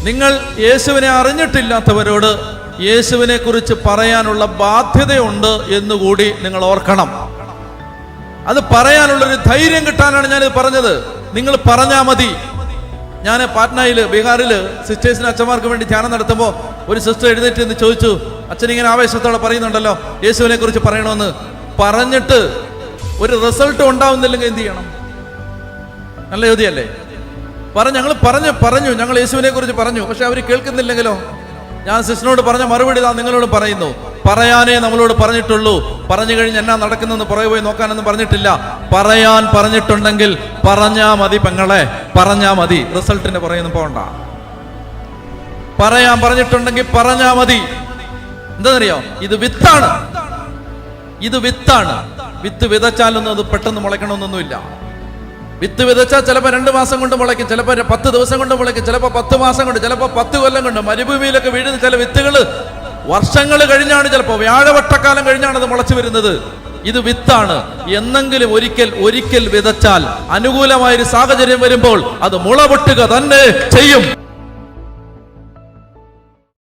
നിങ്ങൾ യേശുവിനെ അറിഞ്ഞിട്ടില്ലാത്തവരോട് യേശുവിനെ കുറിച്ച് പറയാനുള്ള ബാധ്യതയുണ്ട് എന്നുകൂടി നിങ്ങൾ ഓർക്കണം. അത് പറയാനുള്ളൊരു ധൈര്യം കിട്ടാനാണ് ഞാനിത് പറഞ്ഞത്. നിങ്ങൾ പറഞ്ഞാൽ മതി. ഞാൻ പാറ്റ്നയിൽ ബീഹാറിൽ സിസ്റ്റേഴ്സിന് അച്ഛന്മാർക്ക് വേണ്ടി ധ്യാനം നടത്തുമ്പോൾ ഒരു സിസ്റ്റർ എഴുന്നേറ്റ് എന്ന് ചോദിച്ചു, അച്ഛൻ ഇങ്ങനെ ആവേശത്തോടെ പറയുന്നുണ്ടല്ലോ യേശുവിനെ കുറിച്ച് പറയണമെന്ന്, പറഞ്ഞിട്ട് ഒരു റിസൾട്ട് ഉണ്ടാവുന്നില്ലെങ്കിൽ എന്ത് ചെയ്യണം? നല്ല ചോദ്യമല്ലേ? ഞങ്ങൾ പറഞ്ഞു ഞങ്ങൾ യേശുവിനെ കുറിച്ച് പറഞ്ഞു, പക്ഷെ അവർ കേൾക്കുന്നില്ലെങ്കിലോ? ഞാൻ സിസ്റ്ററിനോട് പറഞ്ഞ മറുപടി ഇതാ നിങ്ങളോട് പറയുന്നു. പറയാനേ നമ്മളോട് പറഞ്ഞിട്ടുള്ളൂ. പറഞ്ഞു കഴിഞ്ഞ് എന്നാ നടക്കുന്നെന്ന് പുറകെ പോയി നോക്കാനൊന്നും പറഞ്ഞിട്ടില്ല. പറയാൻ പറഞ്ഞിട്ടുണ്ടെങ്കിൽ പറഞ്ഞാ മതി പെങ്ങളെ, പറഞ്ഞാ മതി. റിസൾട്ടിന്റെ പുറകെയൊന്നും പോകണ്ട. പറയാൻ പറഞ്ഞിട്ടുണ്ടെങ്കിൽ പറഞ്ഞാ മതി. എന്താണെന്നറിയോ? ഇത് വിത്താണ്. ഇത് വിത്താണ്. വിത്ത് വിതച്ചാലൊന്നും അത് പെട്ടെന്ന് മുളയ്ക്കണമെന്നൊന്നുമില്ല. വിത്ത് വിതച്ചാൽ ചിലപ്പോൾ 2 മാസം കൊണ്ട് മുളയ്ക്കും, ചിലപ്പോൾ 10 ദിവസം കൊണ്ട് മുളയ്ക്കും, ചിലപ്പോൾ 10 മാസം കൊണ്ട്, ചിലപ്പോൾ 10 കൊല്ലം കൊണ്ട്. മരുഭൂമിയിലൊക്കെ വീഴുന്ന ചില വിത്തുകൾ വർഷങ്ങൾ കഴിഞ്ഞാണ്, ചിലപ്പോൾ വ്യാഴവട്ടക്കാലം കഴിഞ്ഞാണ് അത് മുളച്ചു വരുന്നത്. ഇത് വിത്താണ്. എന്നെങ്കിലും ഒരിക്കൽ വിതച്ചാൽ അനുകൂലമായൊരു സാഹചര്യം വരുമ്പോൾ അത് മുള പൊട്ടുക തന്നെ ചെയ്യും.